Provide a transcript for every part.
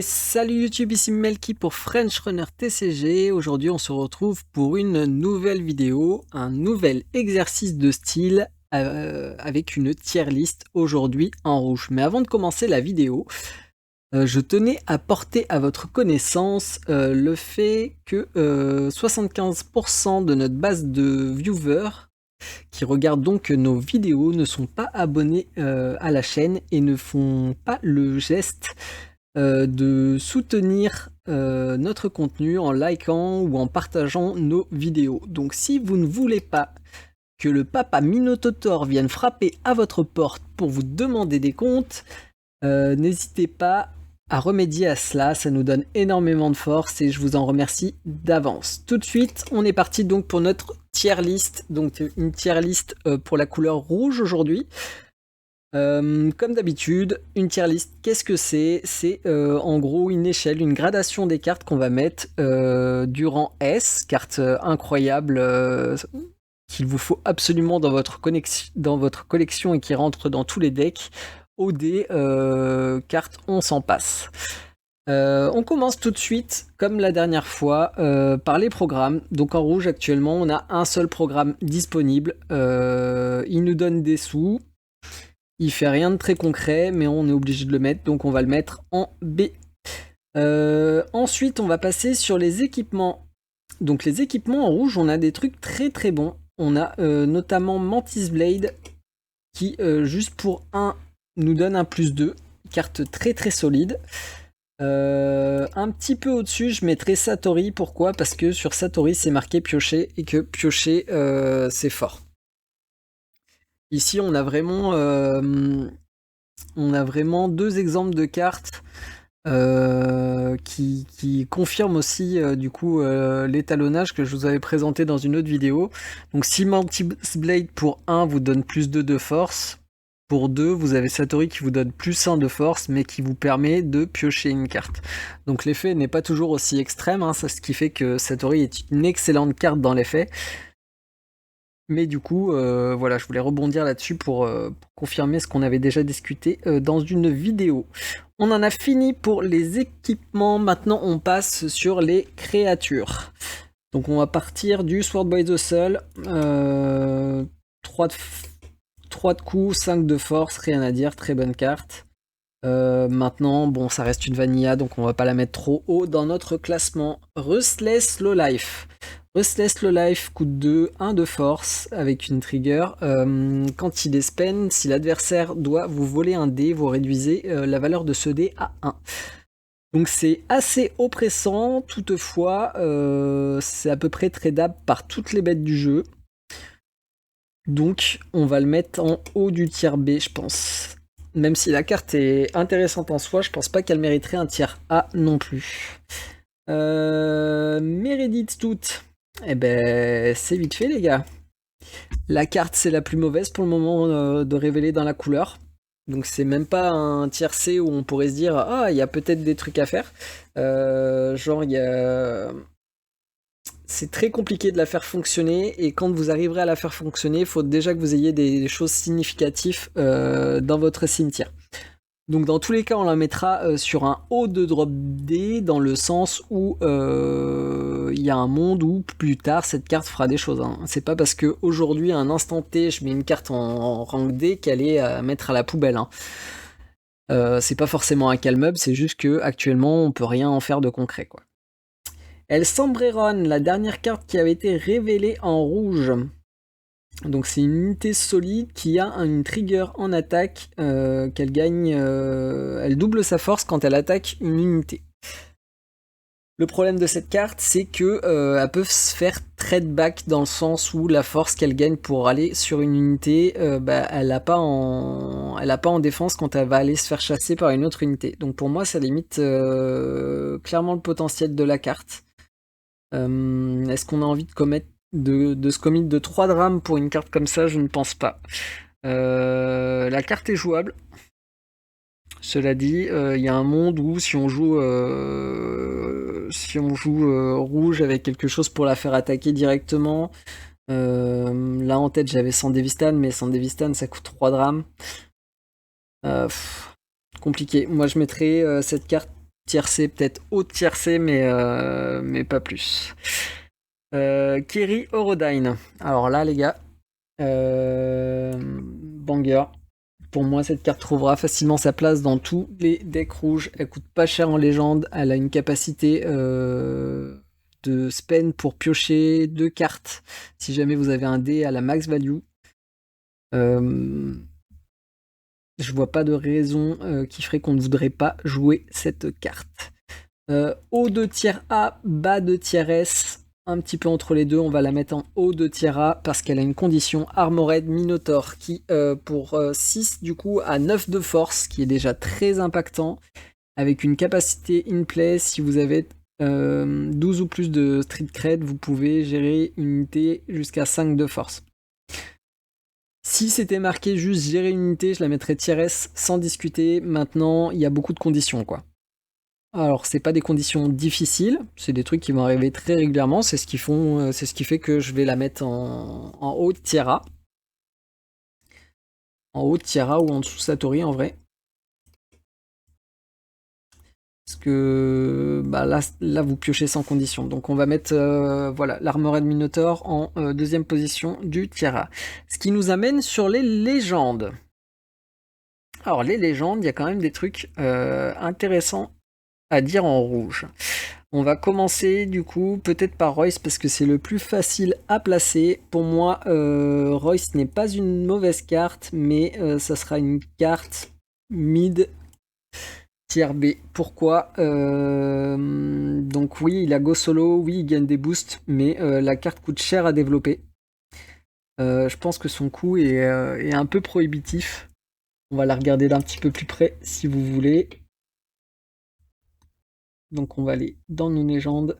Salut YouTube, ici Melky pour French Runner TCG. Aujourd'hui, on se retrouve pour une nouvelle vidéo, un nouvel exercice de style avec une tier list aujourd'hui en rouge. Mais avant de commencer la vidéo, je tenais à porter à votre connaissance le fait que 75% de notre base de viewers qui regardent donc nos vidéos ne sont pas abonnés à la chaîne et ne font pas le geste de soutenir notre contenu en likant ou en partageant nos vidéos. Donc si vous ne voulez pas que le papa Minotaur vienne frapper à votre porte pour vous demander des comptes, n'hésitez pas à remédier à cela, ça nous donne énormément de force et je vous en remercie d'avance. Tout de suite, on est parti donc pour notre tier list, donc une tier list pour la couleur rouge aujourd'hui. Comme d'habitude, une tier list, qu'est-ce que c'est? C'est en gros une échelle, une gradation des cartes qu'on va mettre du rang S, carte incroyable qu'il vous faut absolument dans votre collection et qui rentre dans tous les decks, au D, carte on s'en passe. On commence tout de suite, comme la dernière fois, par les programmes. Donc en rouge actuellement, on a un seul programme disponible. Il nous donne des sous. Il fait rien de très concret, mais on est obligé de le mettre, donc on va le mettre en B. Ensuite, on va passer sur les équipements. Donc les équipements en rouge, on a des trucs très très bons. On a notamment Mantis Blade, qui juste pour 1 nous donne un +2. Carte très très solide. Un petit peu au-dessus, je mettrai Satori. Pourquoi? Parce que sur Satori, c'est marqué piocher, et que piocher, c'est fort. Ici, on a vraiment deux exemples de cartes qui confirment aussi du coup l'étalonnage que je vous avais présenté dans une autre vidéo. Donc si Mantis Blade pour 1 vous donne +2 de force, pour 2 vous avez Satori qui vous donne +1 de force mais qui vous permet de piocher une carte. Donc l'effet n'est pas toujours aussi extrême, hein, ce qui fait que Satori est une excellente carte dans les faits. Mais du coup, voilà, je voulais rebondir là-dessus pour confirmer ce qu'on avait déjà discuté dans une vidéo. On en a fini pour les équipements, maintenant on passe sur les créatures. Donc on va partir du Sword by the Soul, 3 de coups, 5 de force, rien à dire, très bonne carte. Maintenant, bon, ça reste une vanilla, donc on va pas la mettre trop haut dans notre classement. Restless Low Life. Restless Low Life coûte 2, 1 de force avec une trigger. Quand il est spend, si l'adversaire doit vous voler un dé, vous réduisez la valeur de ce dé à 1. Donc c'est assez oppressant, toutefois c'est à peu près tradable par toutes les bêtes du jeu. Donc on va le mettre en haut du tier B, je pense. Même si la carte est intéressante en soi, je pense pas qu'elle mériterait un tier A non plus. Meredith Stout. Eh ben, c'est vite fait, les gars. La carte, c'est la plus mauvaise pour le moment de révéler dans la couleur. Donc, c'est même pas un tiers C où on pourrait se dire ah, il y a peut-être des trucs à faire. Genre, il y a. C'est très compliqué de la faire fonctionner. Et quand vous arriverez à la faire fonctionner, il faut déjà que vous ayez des choses significatives dans votre cimetière. Donc dans tous les cas, on la mettra sur un haut de drop D, dans le sens où il y a un monde où plus tard cette carte fera des choses. Hein. C'est pas parce que aujourd'hui à un instant T je mets une carte en rank D qu'elle est à mettre à la poubelle. Hein. C'est pas forcément un calm up, c'est juste que actuellement on peut rien en faire de concret, quoi. El Sombreron, la dernière carte qui avait été révélée en rouge. Donc c'est une unité solide qui a une trigger en attaque qu'elle gagne, elle double sa force quand elle attaque une unité. Le problème de cette carte, c'est que elle peut se faire trade back dans le sens où la force qu'elle gagne pour aller sur une unité, elle n'a pas en défense quand elle va aller se faire chasser par une autre unité. Donc pour moi, ça limite clairement le potentiel de la carte. Est-ce qu'on a envie de se commit de 3 drames pour une carte comme ça? Je ne pense pas. La carte est jouable. Cela dit, il y a un monde où si on joue rouge avec quelque chose pour la faire attaquer directement, là en tête j'avais Sandevistan, mais Sandevistan ça coûte 3 drames. Compliqué. Moi je mettrais cette carte tiercé, peut-être haut tiercé, mais pas plus. Kerry Orodyne. Alors là, les gars, banger. Pour moi, cette carte trouvera facilement sa place dans tous les decks rouges. Elle coûte pas cher en légende. Elle a une capacité de spend pour piocher 2 cartes si jamais vous avez un dé à la max value. Je vois pas de raison qui ferait qu'on ne voudrait pas jouer cette carte. Haut de tiers A, bas de tiers S. Un petit peu entre les deux, on va la mettre en haut de tiers A parce qu'elle a une condition Armored Minotaur qui pour 6 du coup a 9 de force, qui est déjà très impactant, avec une capacité in play. Si vous avez 12 ou plus de street cred, vous pouvez gérer une unité jusqu'à 5 de force. Si c'était marqué juste gérer une unité, je la mettrais tiers S sans discuter. Maintenant, il y a beaucoup de conditions quoi. Alors, c'est pas des conditions difficiles, c'est des trucs qui vont arriver très régulièrement, c'est ce qui fait que je vais la mettre en haut de tiers A. En haut de tiers A ou en dessous Satori en vrai. Parce que bah là vous piochez sans condition. Donc on va mettre voilà, l'Armored Minotaur en deuxième position du tiers A. Ce qui nous amène sur les légendes. Alors les légendes, il y a quand même des trucs intéressants à dire en rouge. On va commencer du coup peut-être par Royce parce que c'est le plus facile à placer. Pour moi, Royce n'est pas une mauvaise carte, mais ça sera une carte mid tier B. Pourquoi donc oui, il a go solo, oui, il gagne des boosts, mais la carte coûte cher à développer. Je pense que son coût est un peu prohibitif. On va la regarder d'un petit peu plus près si vous voulez. Donc on va aller dans nos légendes.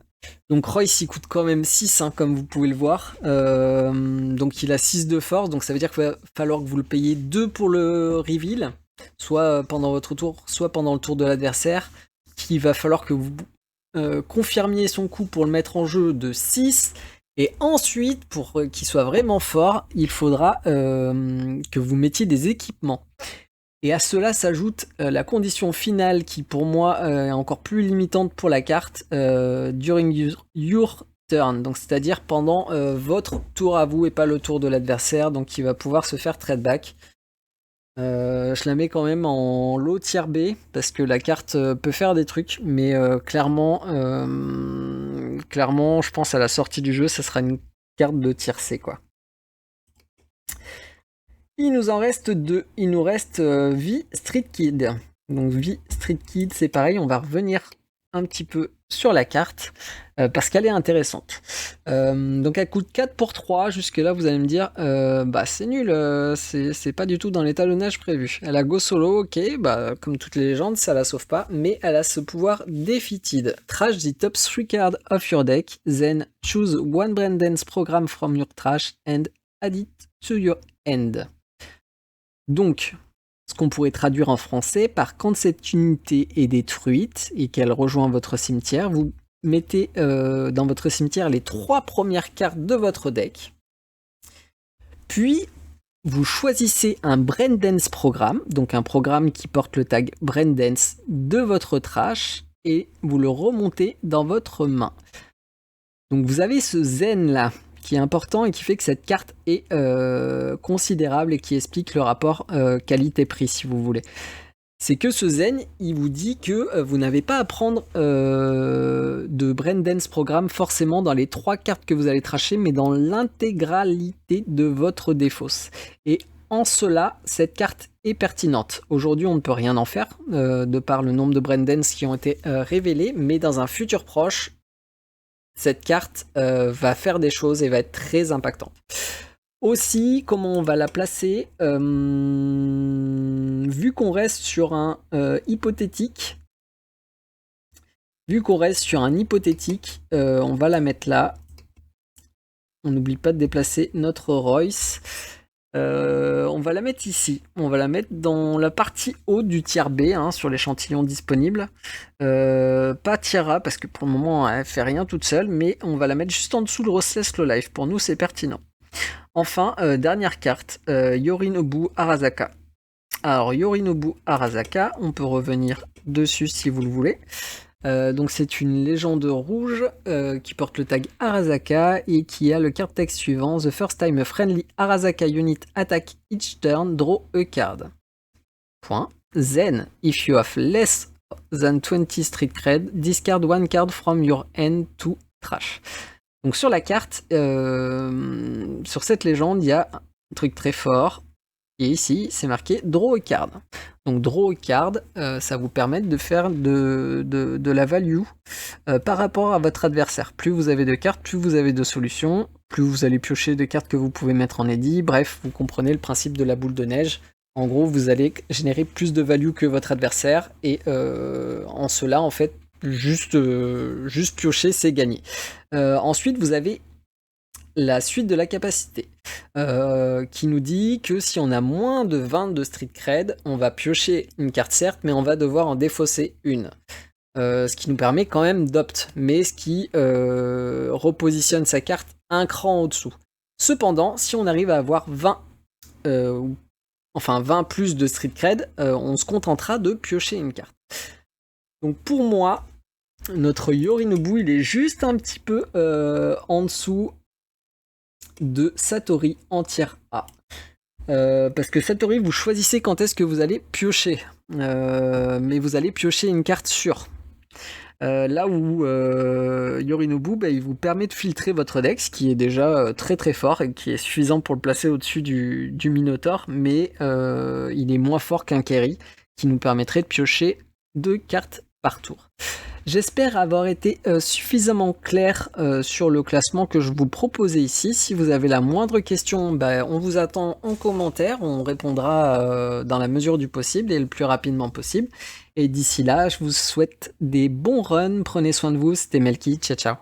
Donc Royce il coûte quand même 6 hein, comme vous pouvez le voir. Donc il a 6 de force, donc ça veut dire qu'il va falloir que vous le payiez 2 pour le reveal, soit pendant votre tour, soit pendant le tour de l'adversaire. Il va falloir que vous confirmiez son coût pour le mettre en jeu de 6. Et ensuite, pour qu'il soit vraiment fort, il faudra que vous mettiez des équipements. Et à cela s'ajoute la condition finale qui pour moi est encore plus limitante pour la carte, during your turn, donc c'est-à-dire pendant votre tour à vous et pas le tour de l'adversaire, donc il va pouvoir se faire trade back. Je la mets quand même en low tier B parce que la carte peut faire des trucs, mais clairement je pense à la sortie du jeu ça sera une carte de tier C quoi. Il nous en reste 2. Il nous reste V Street Kid. Donc V Street Kid, c'est pareil, on va revenir un petit peu sur la carte parce qu'elle est intéressante. Donc elle coûte 4 pour 3. Jusque là, vous allez me dire, bah c'est nul, c'est pas du tout dans l'étalonnage prévu. Elle a go solo, ok, bah comme toutes les légendes, ça la sauve pas, mais elle a ce pouvoir defeated. Trash the top 3 cards of your deck, then choose one Brain Dance program from your trash and add it to your end. Donc, ce qu'on pourrait traduire en français par quand cette unité est détruite et qu'elle rejoint votre cimetière, vous mettez dans votre cimetière les 3 premières cartes de votre deck. Puis, vous choisissez un Brain Dance programme, donc un programme qui porte le tag Brain Dance de votre trash, et vous le remontez dans votre main. Donc vous avez ce zen là qui est important et qui fait que cette carte est considérable et qui explique le rapport qualité-prix si vous voulez. C'est que ce zen, il vous dit que vous n'avez pas à prendre de Brain Dance Programme forcément dans les 3 cartes que vous allez trasher, mais dans l'intégralité de votre défausse. Et en cela, cette carte est pertinente. Aujourd'hui, on ne peut rien en faire, de par le nombre de Brain Dance qui ont été révélés, mais dans un futur proche, cette carte va faire des choses et va être très impactante. Aussi, comment on va la placer vu qu'on reste sur un hypothétique, on va la mettre là. On n'oublie pas de déplacer notre Royce. On va la mettre ici. On va la mettre dans la partie haute du tiers B sur l'échantillon disponible. Pas tiers A parce que pour le moment elle fait rien toute seule, mais on va la mettre juste en dessous le Restless Slow Life. Pour nous c'est pertinent. Enfin, dernière carte, Yorinobu Arasaka. Alors, Yorinobu Arasaka, on peut revenir dessus si vous le voulez. Donc c'est une légende rouge qui porte le tag Arasaka et qui a le card text suivant: The first time a friendly Arasaka unit attack each turn, draw a card. Point. Then, if you have less than 20 street cred, discard one card from your hand to trash. Donc sur la carte, sur cette légende, il y a un truc très fort. Et ici, c'est marqué Draw a card. Donc Draw a card, ça vous permet de faire de la value par rapport à votre adversaire. Plus vous avez de cartes, plus vous avez de solutions, plus vous allez piocher de cartes que vous pouvez mettre en eddy. Bref, vous comprenez le principe de la boule de neige. En gros, vous allez générer plus de value que votre adversaire. Et en cela, en fait, juste piocher, c'est gagner. Ensuite, vous avez la suite de la capacité qui nous dit que si on a moins de 20 de street cred, on va piocher une carte certes, mais on va devoir en défausser une. Ce qui nous permet quand même d'opt, mais ce qui repositionne sa carte un cran au-dessous. Cependant, si on arrive à avoir 20 plus de street cred, on se contentera de piocher une carte. Donc pour moi, notre Yorinobu, il est juste un petit peu en dessous de Satori en tiers A. Parce que Satori, vous choisissez quand est-ce que vous allez piocher. Mais vous allez piocher une carte sûre. Là où Yorinobu, il vous permet de filtrer votre deck, ce qui est déjà très très fort et qui est suffisant pour le placer au-dessus du Minotaur, mais il est moins fort qu'un Kerry, qui nous permettrait de piocher 2 cartes par tour. J'espère avoir été suffisamment clair sur le classement que je vous proposais ici. Si vous avez la moindre question, on vous attend en commentaire. On répondra dans la mesure du possible et le plus rapidement possible. Et d'ici là, je vous souhaite des bons runs. Prenez soin de vous. C'était Melky. Ciao, ciao.